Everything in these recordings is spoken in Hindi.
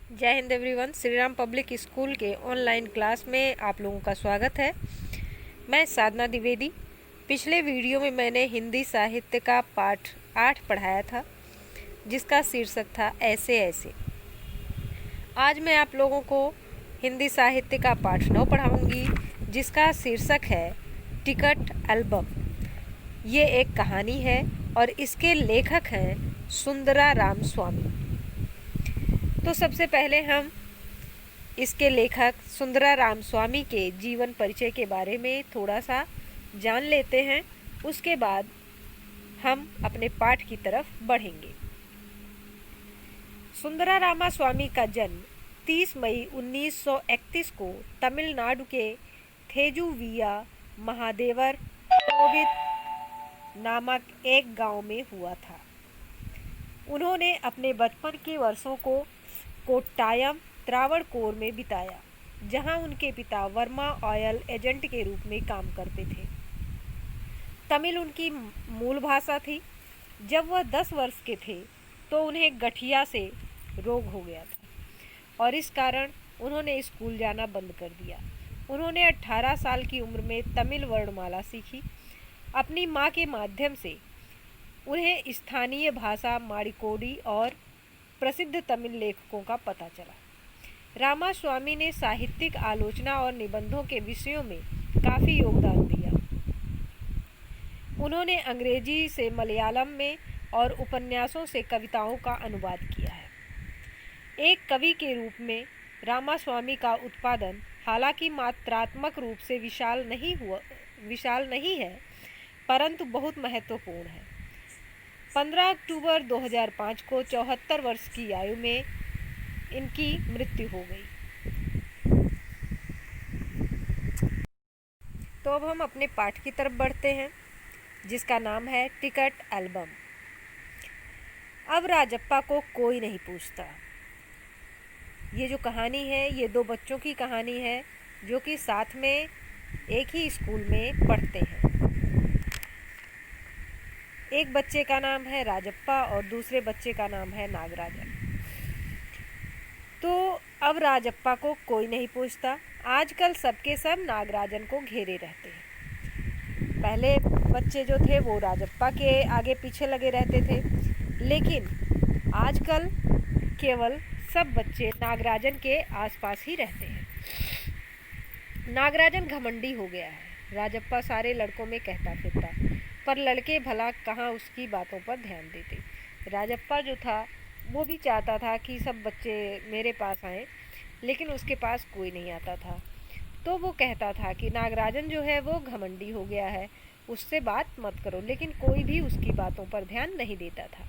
जय Hind everyone. Shri Ram public school के ऑनलाइन क्लास में आप लोगों का स्वागत है। मैं साधना द्विवेदी। पिछले वीडियो में मैंने हिंदी साहित्य का पाठ 8 पढ़ाया था, जिसका शीर्षक था ऐसे ऐसे। आज मैं आप लोगों को हिंदी साहित्य का पाठ 9 पढ़ाऊंगी, जिसका शीर्षक है टिकट एल्बम। ये एक कहानी है और इसके लेखक हैं सुंदरा रामस्वामी। तो सबसे पहले हम इसके लेखक सुंदरा रामस्वामी के जीवन परिचय के बारे में थोड़ा सा जान लेते हैं। उसके बाद हम अपने पाठ की तरफ बढ़ेंगे। सुंदरा रामास्वामी का जन्म 30 मई 1931 को तमिलनाडु के थेजुविया महादेवर कोविद नामक एक गांव में हुआ था। उन्होंने अपने बचपन के वर्षों को कोट्टायम त्रावणकोर में बिताया, जहां उनके पिता वर्मा ऑयल एजेंट के रूप में काम करते थे। तमिल उनकी मूल भाषा थी। जब वह 10 वर्ष के थे तो उन्हें गठिया से रोग हो गया था और इस कारण उन्होंने स्कूल जाना बंद कर दिया। उन्होंने 18 साल की उम्र में तमिल वर्णमाला सीखी। अपनी माँ के माध्यम से उन्हें स्थानीय भाषा माड़िकोडी और प्रसिद्ध तमिल लेखकों का पता चला। रामास्वामी ने साहित्यिक आलोचना और निबंधों के विषयों में काफ़ी योगदान दिया। उन्होंने अंग्रेजी से मलयालम में और उपन्यासों से कविताओं का अनुवाद किया है। एक कवि के रूप में रामास्वामी का उत्पादन हालांकि मात्रात्मक रूप से विशाल नहीं है, परंतु बहुत महत्वपूर्ण है। 15 अक्टूबर 2005 को 74 वर्ष की आयु में इनकी मृत्यु हो गई। तो अब हम अपने पाठ की तरफ बढ़ते हैं, जिसका नाम है टिकट एल्बम। अब राजप्पा को कोई नहीं पूछता। ये जो कहानी है ये 2 बच्चों की कहानी है, जो कि साथ में एक ही स्कूल में पढ़ते हैं। एक बच्चे का नाम है राजप्पा और दूसरे बच्चे का नाम है नागराजन। तो अब राजप्पा को कोई नहीं पूछता। आजकल सबके सब नागराजन को घेरे रहते हैं। पहले बच्चे जो थे वो राजप्पा के आगे पीछे लगे रहते थे, लेकिन आजकल केवल सब बच्चे नागराजन के आसपास ही रहते हैं। नागराजन घमंडी हो गया है। राजप्पा सारे लड़कों में कहता फिरता, पर लड़के भला कहाँ उसकी बातों पर ध्यान देते। राजप्पा जो था वो भी चाहता था कि सब बच्चे मेरे पास आएँ, लेकिन उसके पास कोई नहीं आता था। तो वो कहता था कि नागराजन जो है वो घमंडी हो गया है, उससे बात मत करो, लेकिन कोई भी उसकी बातों पर ध्यान नहीं देता था।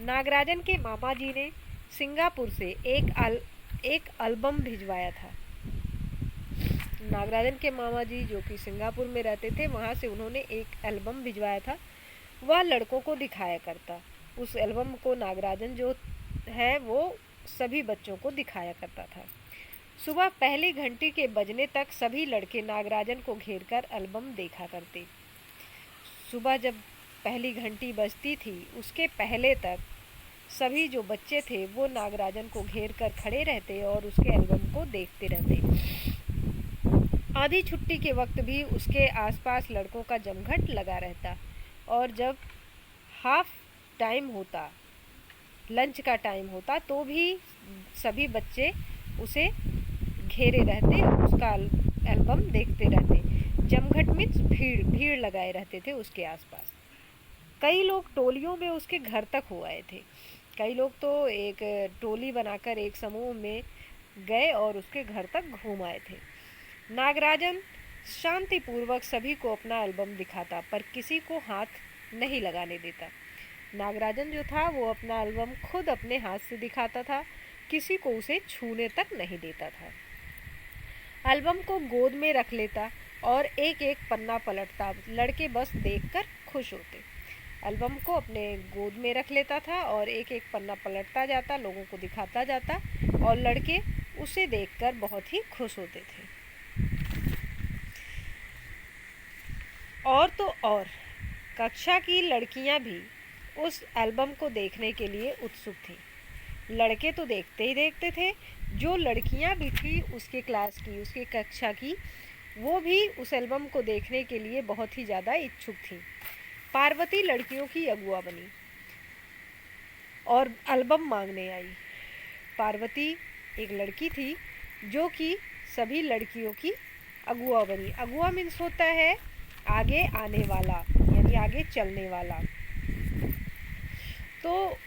नागराजन के मामा जी ने सिंगापुर से एक एल्बम भिजवाया था। नागराजन के मामा जी जो कि सिंगापुर में रहते थे, वहाँ से उन्होंने एक एल्बम भिजवाया था। वह लड़कों को दिखाया करता। उस एल्बम को नागराजन जो है वो सभी बच्चों को दिखाया करता था। सुबह पहली घंटी के बजने तक सभी लड़के नागराजन को घेरकर एल्बम देखा करते। सुबह जब पहली घंटी बजती थी उसके पहले तक सभी जो बच्चे थे वो नागराजन को घेर कर खड़े रहते और उसके एल्बम को देखते रहते। आधी छुट्टी के वक्त भी उसके आसपास लड़कों का जमघट लगा रहता और जब हाफ टाइम होता, लंच का टाइम होता, तो भी सभी बच्चे उसे घेरे रहते, उसका एल्बम देखते रहते। जमघट में भीड़ लगाए रहते थे उसके आसपास। कई लोग टोलियों में उसके घर तक हो आए थे। कई लोग तो एक टोली बनाकर एक समूह में गए और उसके घर तक घूम आए थे। नागराजन शांतिपूर्वक सभी को अपना एल्बम दिखाता, पर किसी को हाथ नहीं लगाने देता। नागराजन जो था वो अपना एल्बम खुद अपने हाथ से दिखाता था, किसी को उसे छूने तक नहीं देता था। एल्बम को गोद में रख लेता और एक एक पन्ना पलटता। लड़के बस देखकर खुश होते। एल्बम को अपने गोद में रख लेता था और एक एक पन्ना पलटता जाता, लोगों को दिखाता जाता और लड़के उसे देखकर बहुत ही खुश होते थे। और तो और कक्षा की लड़कियां भी उस एल्बम को देखने के लिए उत्सुक थीं। लड़के तो देखते ही देखते थे, जो लड़कियां भी थी उसके क्लास की, उसकी कक्षा की, वो भी उस एल्बम को देखने के लिए बहुत ही ज़्यादा इच्छुक थी। पार्वती लड़कियों की अगुआ बनी और एल्बम मांगने आई। पार्वती एक लड़की थी जो कि सभी लड़कियों की अगुआ बनी। अगुआ मीन्स होता है आगे आने वाला, यानी आगे चलने वाला। तो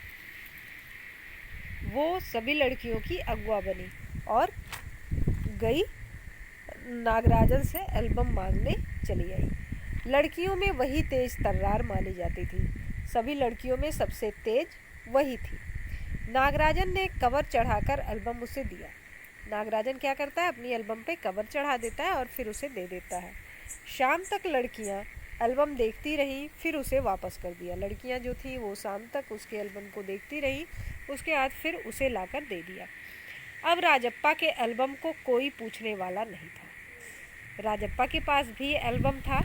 वो सभी लड़कियों की अगुआ बनी और गई नागराजन से एल्बम मांगने चली आई। लड़कियों में वही तेज तर्रार मानी जाती थी। सभी लड़कियों में सबसे तेज वही थी। नागराजन ने कवर चढ़ाकर एल्बम उसे दिया। नागराजन क्या करता है, अपनी एल्बम पे कवर चढ़ा देता है और फिर उसे दे देता है। शाम तक लड़कियां एल्बम देखती रहीं, फिर उसे वापस कर दिया। लड़कियां जो थी वो शाम तक उसके एल्बम को देखती रहीं, उसके बाद फिर उसे लाकर दे दिया। अब राजप्पा के एल्बम को कोई पूछने वाला नहीं था। राजप्पा के पास भी एल्बम था।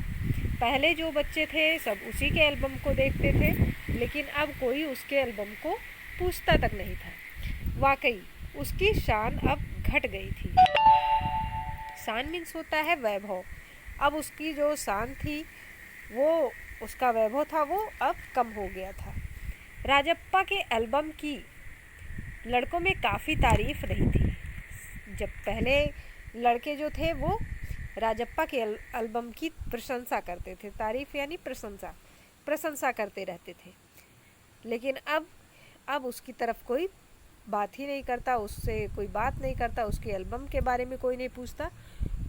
पहले जो बच्चे थे सब उसी के एल्बम को देखते थे, लेकिन अब कोई उसके एल्बम को पूछता तक नहीं था। वाकई उसकी शान अब घट गई थी। शान मीन्स होता है वैभव। अब उसकी जो शान थी, वो उसका वैभव था, वो अब कम हो गया था। राजप्पा के एल्बम की लड़कों में काफ़ी तारीफ रही थी। जब पहले लड़के जो थे वो राजप्पा के एल्बम की प्रशंसा करते थे। तारीफ यानी प्रशंसा करते रहते थे। लेकिन अब उसकी तरफ कोई बात ही नहीं करता, उससे कोई बात नहीं करता, उसके एल्बम के बारे में कोई नहीं पूछता।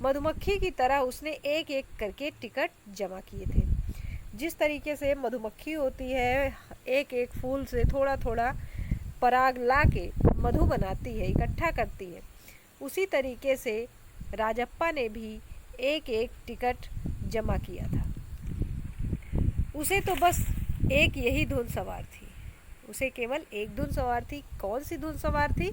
मधुमक्खी की तरह उसने एक एक करके टिकट जमा किए थे। जिस तरीके से मधुमक्खी होती है, एक एक फूल से थोड़ा थोड़ा पराग ला के मधु बनाती है, इकट्ठा करती है, उसी तरीके से राजप्पा ने भी एक एक टिकट जमा किया था। उसे तो बस एक यही धुन सवार थी। उसे केवल एक धुन सवार थी। कौन सी धुन सवार थी?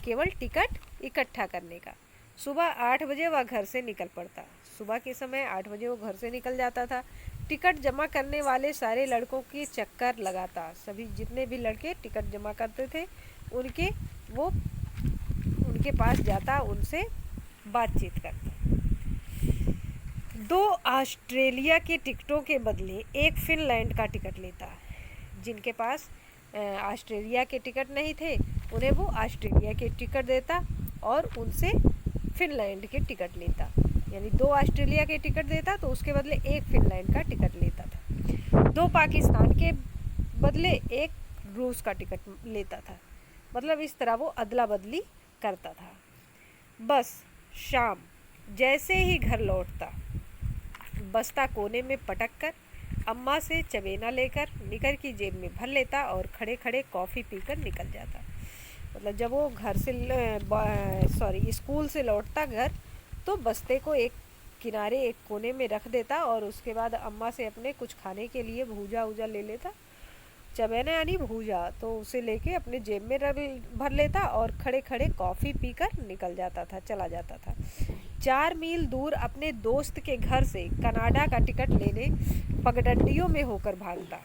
केवल टिकट इकट्ठा करने का। सुबह 8 बजे वह घर से निकल पड़ता। सुबह के समय 8 बजे वो घर से निकल जाता था। टिकट जमा करने वाले सारे लड़कों की चक्कर लगाता। सभी जितने भी लड़के टिकट जमा करते थे उनके पास जाता, उनसे बातचीत करता। 2 ऑस्ट्रेलिया के टिकटों के बदले एक फिनलैंड का टिकट लेता। जिनके पास ऑस्ट्रेलिया के टिकट नहीं थे, उन्हें वो ऑस्ट्रेलिया के टिकट देता और उनसे फिनलैंड के टिकट लेता। यानी 2 ऑस्ट्रेलिया के टिकट देता तो उसके बदले एक फिनलैंड का टिकट लेता था। 2 पाकिस्तान के बदले एक रूस का टिकट लेता था। मतलब इस तरह वो अदला बदली करता था। बस शाम जैसे ही घर लौटता, बस्ता कोने में पटक कर अम्मा से चबेना लेकर निकर की जेब में भर लेता और खड़े खड़े कॉफ़ी पीकर निकल जाता। मतलब जब वो स्कूल से लौटता घर, तो बस्ते को एक किनारे एक कोने में रख देता और उसके बाद अम्मा से अपने कुछ खाने के लिए भूजा वूजा ले लेता। चबेना यानी भूजा, तो उसे लेके अपने जेब में भर लेता और खड़े खड़े कॉफ़ी पीकर चला जाता था। 4 मील दूर अपने दोस्त के घर से कनाडा का टिकट लेने पगडंडियों में होकर भागता।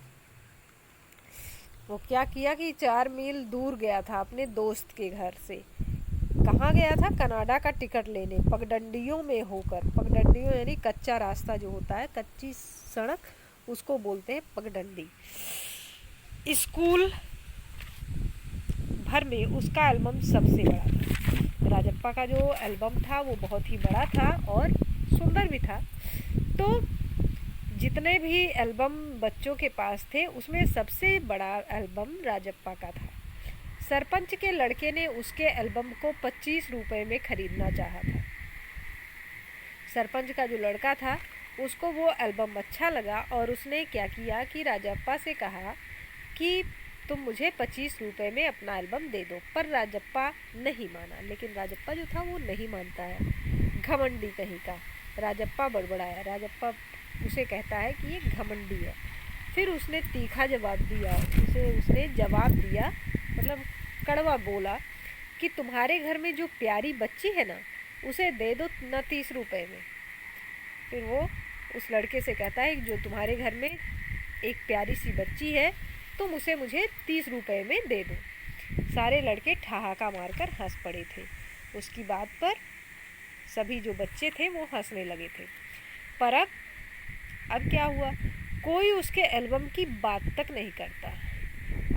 वो क्या किया कि 4 मील दूर गया था अपने दोस्त के घर से। कहाँ गया था? कनाडा का टिकट लेने, पगडंडियों में होकर। पगडंडियों यानी कच्चा रास्ता जो होता है, कच्ची सड़क, उसको बोलते हैं पगडंडी। स्कूल भर में उसका एल्बम सबसे बड़ा था। राजप्पा का जो एल्बम था वो बहुत ही बड़ा था और सुंदर भी था। तो जितने भी एल्बम बच्चों के पास थे, उसमें सबसे बड़ा एल्बम राजप्पा का था। सरपंच के लड़के ने उसके एल्बम को 25 रुपए में खरीदना चाहा था। सरपंच का जो लड़का था उसको वो एल्बम अच्छा लगा और उसने क्या किया कि राजप्पा से कहा कि तुम मुझे 25 रुपए में अपना एल्बम दे दो। पर राजप्पा नहीं माना। लेकिन राजप्पा जो था वो नहीं मानता है, घमंडी कहीं का। राजप्पा बड़बड़ाया। राजप्पा उसे कहता है कि ये घमंडी है। फिर उसने तीखा जवाब दिया। उसने जवाब दिया, मतलब कड़वा बोला कि तुम्हारे घर में जो प्यारी बच्ची है ना, उसे दे दो ना 30 रुपए में। फिर वो उस लड़के से कहता है कि जो तुम्हारे घर में एक प्यारी सी बच्ची है, तुम उसे मुझे 30 रुपए में दे दो। सारे लड़के ठहाका मारकर हंस पड़े थे। उसकी बात पर सभी जो बच्चे थे वो हंसने लगे थे। पर अब क्या हुआ, कोई उसके एल्बम की बात तक नहीं करता।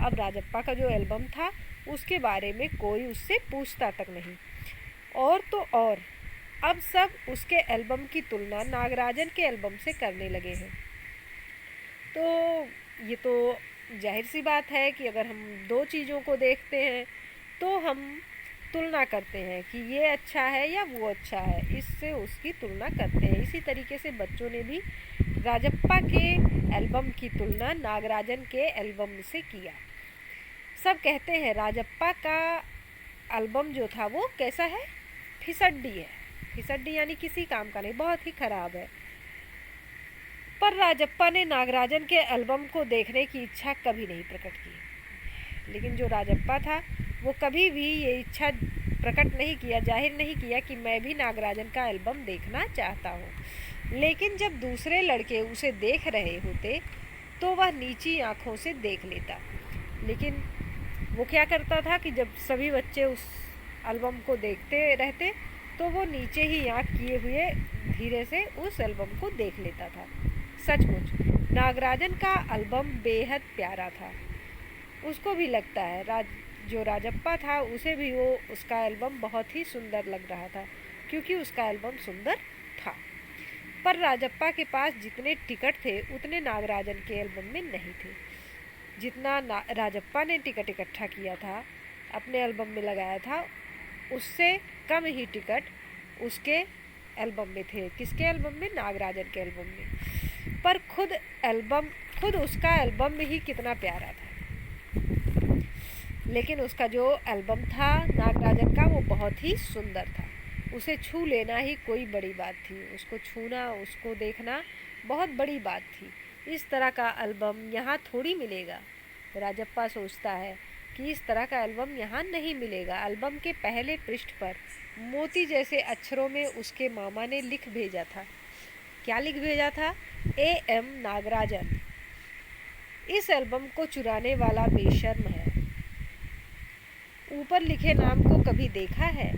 अब राजप्पा का जो एल्बम था उसके बारे में कोई उससे पूछता तक नहीं। और तो और अब सब उसके एल्बम की तुलना नागराजन के एल्बम से करने लगे हैं। तो ये तो जाहिर सी बात है कि अगर हम दो चीज़ों को देखते हैं तो हम तुलना करते हैं कि ये अच्छा है या वो अच्छा है, इससे उसकी तुलना करते हैं। इसी तरीके से बच्चों ने भी राजप्पा के एल्बम की तुलना नागराजन के एल्बम से किया। सब कहते हैं राजप्पा का एल्बम जो था वो कैसा है, फिसड्डी है। फिसड्डी यानी किसी काम का नहीं, बहुत ही खराब है। पर राजप्पा ने नागराजन के एल्बम को देखने की इच्छा कभी नहीं प्रकट की। लेकिन जो राजप्पा था वो कभी भी ये इच्छा प्रकट नहीं किया, जाहिर नहीं किया कि मैं भी नागराजन का एल्बम देखना चाहता हूँ। लेकिन जब दूसरे लड़के उसे देख रहे होते तो वह नीची आँखों से देख लेता। लेकिन वो क्या करता था कि जब सभी बच्चे उस एल्बम को देखते रहते तो वो नीचे ही आँख किए हुए धीरे से उस एल्बम को देख लेता था। सचमुच नागराजन का एल्बम बेहद प्यारा था। उसको भी लगता है जो राजप्पा था उसे भी वो उसका एल्बम बहुत ही सुंदर लग रहा था, क्योंकि उसका एल्बम सुंदर था। पर राजप्पा के पास जितने टिकट थे उतने नागराजन के एल्बम में नहीं थे। जितना राजप्पा ने टिकट इकट्ठा किया था, अपने एल्बम में लगाया था, उससे कम ही टिकट उसके एल्बम में थे। किसके एल्बम में, नागराजन के एल्बम में। पर खुद उसका एल्बम में ही कितना प्यारा था। लेकिन उसका जो एल्बम था नागराजन का वो बहुत ही सुंदर था। उसे छू लेना ही कोई बड़ी बात थी। उसको छूना, उसको देखना बहुत बड़ी बात थी। इस तरह का एल्बम यहाँ थोड़ी मिलेगा। राजप्पा सोचता है कि इस तरह का एल्बम यहाँ नहीं मिलेगा। एल्बम के पहले पृष्ठ पर मोती जैसे अक्षरों में उसके मामा ने लिख भेजा था। क्या लिख भेजा था? A.M. नागराजन इस एल्बम को चुराने वाला बेशर्म है। ऊपर लिखे नाम को कभी देखा है?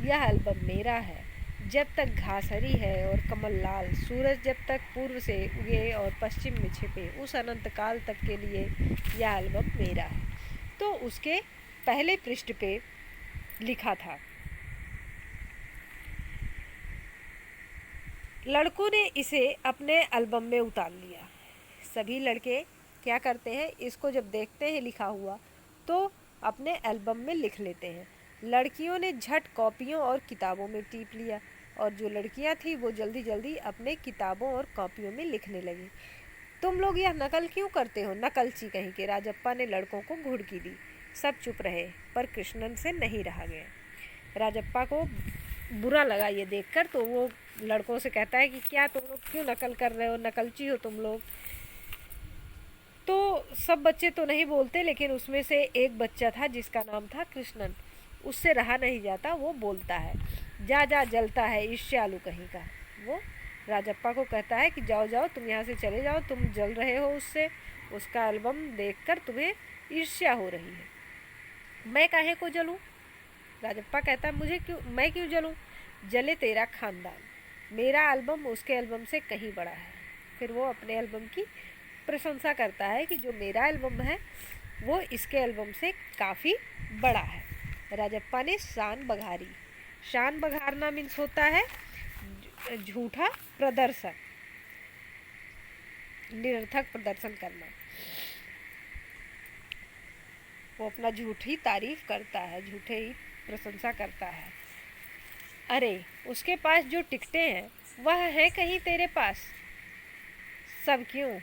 यह एल्बम मेरा है। जब तक घास हरी है और कमल लाल, सूरज जब तक पूर्व से उगे और पश्चिम में छिपे, उस अनंत काल तक के लिए यह एल्बम मेरा है। तो उसके पहले पृष्ठ पे लिखा था। लड़कों ने इसे अपने एल्बम में उतार लिया। सभी लड़के क्या करते हैं, इसको जब देखते हैं लिखा हुआ तो अपने एल्बम में लिख लेते हैं। लड़कियों ने झट कॉपियों और किताबों में टीप लिया और जो लड़कियां थी वो जल्दी जल्दी अपने किताबों और कॉपियों में लिखने लगी। तुम लोग यह नकल क्यों करते हो, नकलची कहीं के, राजप्पा ने लड़कों को घुड़की दी। सब चुप रहे, पर कृष्णन से नहीं रहा गया। राजप्पा को बुरा लगा ये देखकर, तो वो लड़कों से कहता है कि क्या तुम लोग क्यों नकल कर रहे हो, नकलची हो तुम लोग। तो सब बच्चे तो नहीं बोलते, लेकिन उसमें से एक बच्चा था जिसका नाम था कृष्णन। उससे रहा नहीं जाता, वो बोलता है, जा जा जलता है ईर्ष्यालु कहीं का। वो राजप्पा को कहता है कि जाओ जाओ तुम यहाँ से चले जाओ, तुम जल रहे हो उससे, उसका एल्बम देखकर तुम्हें ईर्ष्या हो रही है। मैं काहे को जलूं? राजप्पा कहता है मैं क्यों जलूं? जले तेरा खानदान, मेरा एल्बम उसके एल्बम से कहीं बड़ा है। फिर वो अपने एल्बम की प्रशंसा करता है कि जो मेरा एल्बम है वो इसके एल्बम से काफ़ी बड़ा है। राजप्पा ने शान बघारी। शान बघारना मीन्स होता है झूठा प्रदर्शन, निरर्थक प्रदर्शन करना। वो अपना झूठी तारीफ करता है, झूठे ही प्रशंसा करता है। अरे उसके पास जो टिकटें हैं वह है कहीं तेरे पास? सब क्यों,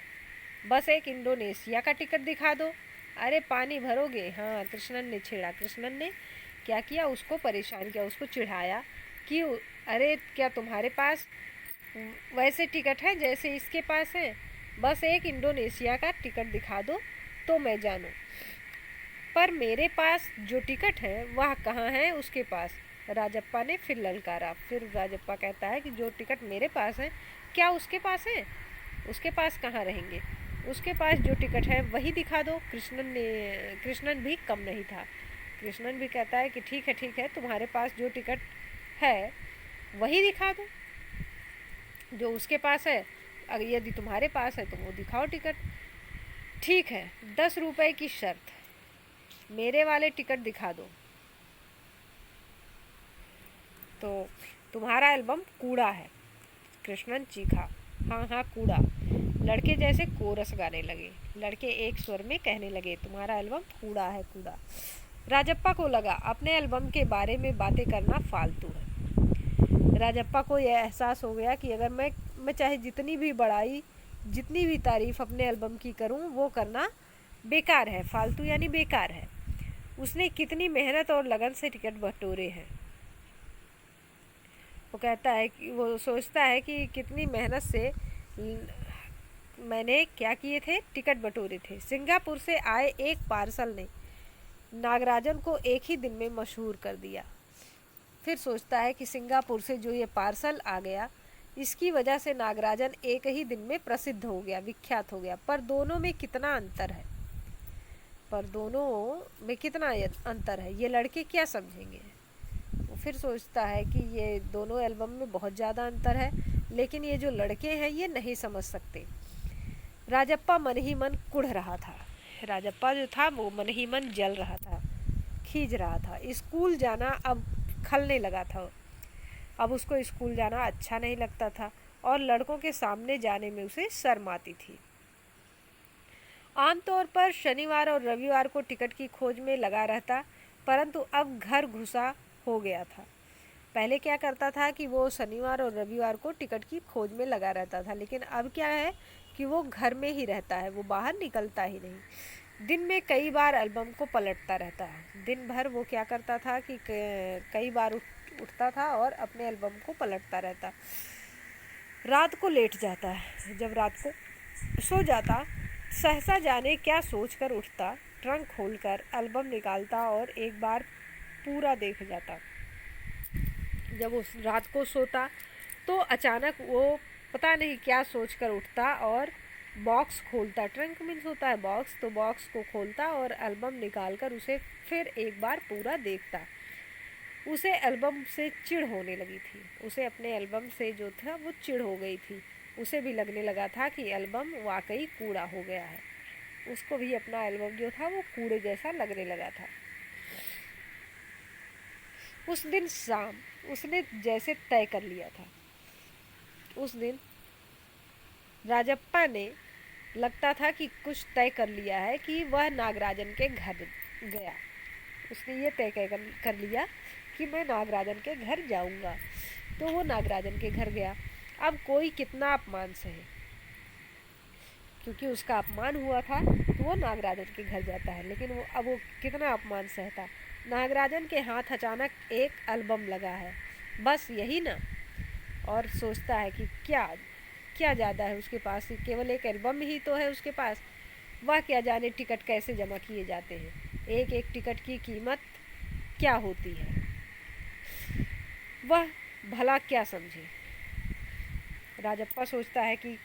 बस एक इंडोनेशिया का टिकट दिखा दो। अरे पानी भरोगे? हाँ, कृष्णन ने छेड़ा। कृष्णन ने क्या किया, उसको परेशान किया, उसको चिढ़ाया कि अरे क्या तुम्हारे पास वैसे टिकट है जैसे इसके पास है? बस एक इंडोनेशिया का टिकट दिखा दो तो मैं जानूँ। पर मेरे पास जो टिकट है वह कहाँ है उसके पास? राजप्पा ने फिर ललकारा। फिर राजप्पा कहता है कि जो टिकट मेरे पास है क्या उसके पास है? उसके पास कहाँ रहेंगे, उसके पास जो टिकट है वही दिखा दो। कृष्णन भी कम नहीं था। कृष्णन भी कहता है कि ठीक है, तुम्हारे पास जो टिकट है वही दिखा दो, जो उसके पास है। अगर यदि तुम्हारे पास है तो वो दिखाओ टिकट। ठीक है, 10 रुपए की शर्त, मेरे वाले टिकट दिखा दो। तो तुम्हारा एल्बम कूड़ा है। कृष्णन चीखा, हाँ कूड़ा। लड़के जैसे कोरस गाने लगे। लड़के एक स्वर में कहने लगे, तुम्हारा एल्बम कूड़ा है, कूड़ा। राजप्पा को लगा अपने एल्बम के बारे में बातें करना फालतू है। राजप्पा को यह एहसास हो गया कि अगर मैं चाहे जितनी भी बड़ाई, जितनी भी तारीफ अपने एल्बम की करूं, वो करना बेकार है, फालतू यानी बेकार है। उसने कितनी मेहनत और लगन से टिकट बटोरे हैं। वो कहता है कि वो सोचता है कि कितनी मेहनत से मैंने क्या किए थे, टिकट बटोरे थे। सिंगापुर से आए एक पार्सल ने नागराजन को एक ही दिन में मशहूर कर दिया। फिर सोचता है कि सिंगापुर से जो ये पार्सल आ गया, इसकी वजह से नागराजन एक ही दिन में प्रसिद्ध हो गया, विख्यात हो गया। पर दोनों में कितना अंतर है, ये लड़के क्या समझेंगे। वो फिर सोचता है कि ये दोनों एल्बम में बहुत ज़्यादा अंतर है, लेकिन ये जो लड़के हैं ये नहीं समझ सकते। राजप्पा मन ही मन कुढ़ रहा था। राजप्पा जो था वो मन ही मन जल रहा था, खींच रहा था। स्कूल जाना अब खलने लगा था। अब उसको स्कूल जाना अच्छा नहीं लगता था और लड़कों के सामने जाने में उसे शर्म आती थी। आमतौर पर शनिवार और रविवार को टिकट की खोज में लगा रहता, परंतु अब घर घुसा हो गया था। पहले क्या करता था कि वो शनिवार और रविवार को टिकट की खोज में लगा रहता था, लेकिन अब क्या है कि वो घर में ही रहता है, वो बाहर निकलता ही नहीं। दिन में कई बार एल्बम को पलटता रहता है। दिन भर वो क्या करता था कि कई बार उठता था और अपने एल्बम को पलटता रहता। रात को लेट जाता है। जब रात को सो जाता, सहसा जाने क्या सोचकर उठता, ट्रंक खोलकर एल्बम निकालता और एक बार पूरा देख जाता। जब उस रात को सोता तो अचानक वो पता नहीं क्या सोचकर उठता और बॉक्स खोलता। ट्रंक मीन्स होता है बॉक्स, तो बॉक्स को खोलता और एल्बम निकालकर उसे फिर एक बार पूरा देखता। उसे एल्बम से चिढ़ होने लगी थी। उसे अपने एल्बम से जो था वो चिढ़ हो गई थी। उसे भी लगने लगा था कि एल्बम वाकई कूड़ा हो गया है। उसको भी अपना एल्बम जो था वो कूड़े जैसा लगने लगा था। उस दिन शाम उसने जैसे तय कर लिया था। उस दिन राजप्पा ने लगता था कि कुछ तय कर लिया है कि वह नागराजन के घर गया। उसने ये तय कर लिया कि मैं नागराजन के घर जाऊंगा। तो वो नागराजन के घर गया। अब कोई कितना अपमान सहे, क्योंकि उसका अपमान हुआ था तो वो नागराजन के घर जाता है, लेकिन वो कितना अपमान सहता। नागराजन के हाथ अचानक एक एल्बम लगा है, बस यही ना। और सोचता है कि क्या ज़्यादा है उसके पास, केवल एक एल्बम ही तो है उसके पास। वह क्या जाने टिकट कैसे जमा किए जाते हैं, एक एक टिकट की कीमत क्या होती है, वह भला क्या समझे। राजप्पा सोचता है कि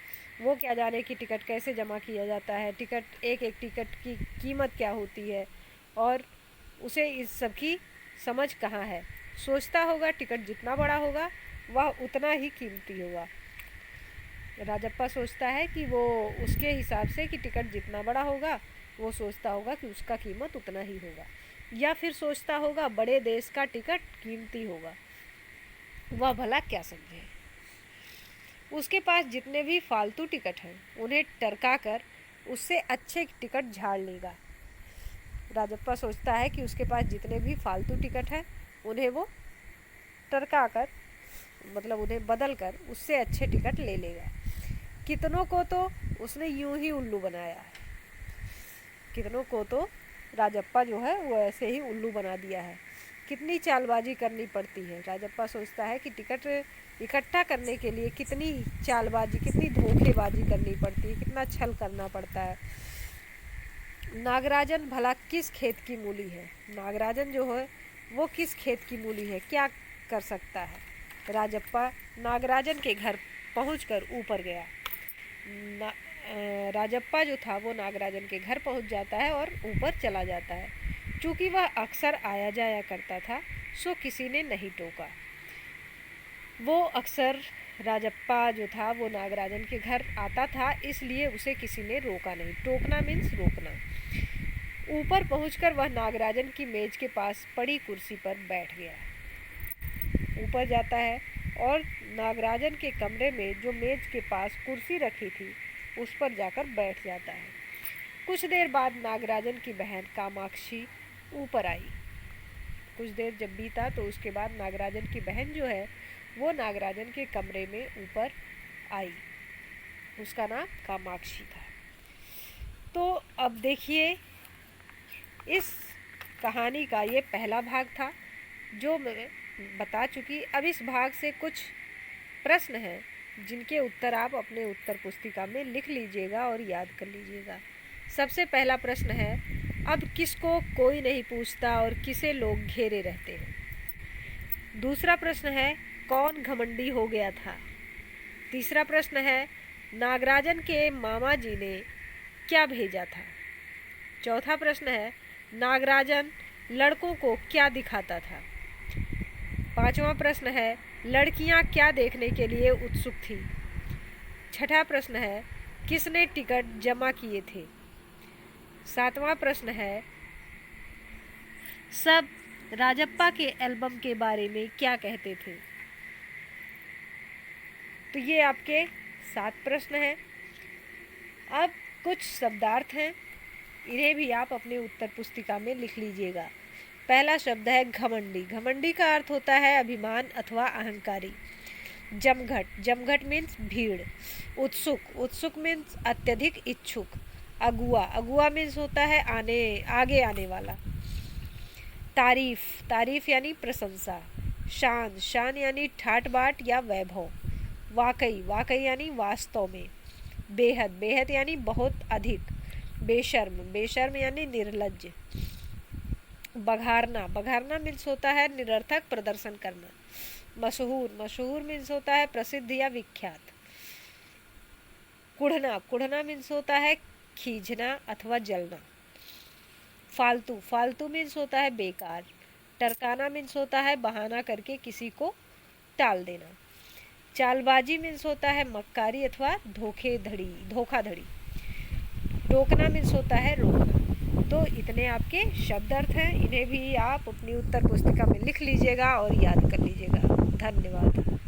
वो क्या जाने कि टिकट कैसे जमा किया जाता है, एक एक टिकट की कीमत क्या होती है, और उसे इस सब की समझ कहाँ है। सोचता होगा टिकट जितना बड़ा होगा वह उतना ही कीमती होगा। राजप्पा सोचता है कि वो उसके हिसाब से कि टिकट जितना बड़ा होगा वो सोचता होगा कि उसका कीमत उतना ही होगा, या फिर सोचता होगा बड़े देश का टिकट कीमती होगा। वह भला क्या समझे। उसके पास जितने भी फालतू टिकट हैं उन्हें टरका कर उससे अच्छे टिकट झाड़ लेगा। राजप्पा सोचता है कि उसके पास जितने भी फालतू टिकट हैं उन्हें वो टरका कर, मतलब उन्हें बदल कर उससे अच्छे टिकट ले लेगा। कितनों को तो उसने यूं ही उल्लू बनाया है। कितनों को तो राजप्पा जो है वो ऐसे ही उल्लू बना दिया है। कितनी चालबाजी करनी पड़ती है। राजप्पा सोचता है कि टिकट इकट्ठा करने के लिए कितनी चालबाजी, कितनी धोखेबाजी करनी पड़ती है, कितना छल करना पड़ता है। नागराजन भला किस खेत की मूली है। नागराजन जो है वो किस खेत की मूली है, क्या कर सकता है। राजप्पा नागराजन के घर पहुंचकर ऊपर गया। राजप्पा जो था वो नागराजन के घर पहुंच जाता है और ऊपर चला जाता है। चूँकि वह अक्सर आया जाया करता था, सो किसी ने नहीं टोका। वो अक्सर राजप्पा जो था वो नागराजन के घर आता था, इसलिए उसे किसी ने रोका नहीं। टोकना मीन्स रोकना। ऊपर पहुंचकर वह नागराजन की मेज के पास पड़ी कुर्सी पर बैठ गया। ऊपर जाता है और नागराजन के कमरे में जो मेज के पास कुर्सी रखी थी उस पर जाकर बैठ जाता है। कुछ देर बाद नागराजन की बहन कामाक्षी ऊपर आई। कुछ देर जब बीता तो उसके बाद नागराजन की बहन जो है वो नागराजन के कमरे में ऊपर आई। उसका नाम कामाक्षी था। तो अब देखिए, इस कहानी का ये पहला भाग था जो मैं बता चुकी। अब इस भाग से कुछ प्रश्न हैं जिनके उत्तर आप अपने उत्तर पुस्तिका में लिख लीजिएगा और याद कर लीजिएगा। सबसे पहला प्रश्न है, अब किसको कोई नहीं पूछता और किसे लोग घेरे रहते हैं। दूसरा प्रश्न है, कौन घमंडी हो गया था। तीसरा प्रश्न है, नागराजन के मामा जी ने क्या भेजा था। चौथा प्रश्न है, नागराजन लड़कों को क्या दिखाता था। पांचवा प्रश्न है, लड़कियां क्या देखने के लिए उत्सुक थी। छठा प्रश्न है, किसने टिकट जमा किए थे। सातवां प्रश्न है, सब राजप्पा के एल्बम के बारे में क्या कहते थे। तो ये आपके 7 प्रश्न हैं। अब कुछ शब्दार्थ हैं, इन्हें भी आप अपने उत्तर पुस्तिका में लिख लीजिएगा। पहला शब्द है घमंडी। घमंडी का अर्थ होता है अभिमान अथवा अहंकारी। जमघट, जमघट मीन्स भीड़। उत्सुक, उत्सुक मीन्स अत्यधिक इच्छुक। अगुआ, अगुआ मीन्स होता है आगे आने वाला। तारीफ, तारीफ यानी प्रशंसा। शान, शान यानी ठाट बाट या वैभव। वाकई, वाकई यानी वास्तव में। बेहद, बेहद यानी बहुत अधिक। बेशर्म, बेशर्म यानी निर्लज्ज। बघारना, बघारना मीन्स होता है निरर्थक प्रदर्शन करना। मशहूर, मशहूर मीन्स होता है प्रसिद्ध या विख्यात। कुढ़ना, कुढ़ना मीन्स होता है खींचना अथवा जलना। फालतू, फालतू मीन्स होता है बेकार। टरकाना मीन्स होता है बहाना करके किसी को टाल देना। चालबाजी मीन्स होता है मक्कारी अथवा धोखाधड़ी। टोकना मीन्स होता है रोकना। तो इतने आपके शब्द अर्थ हैं, इन्हें भी आप अपनी उत्तर पुस्तिका में लिख लीजिएगा और याद कर लीजिएगा। धन्यवाद।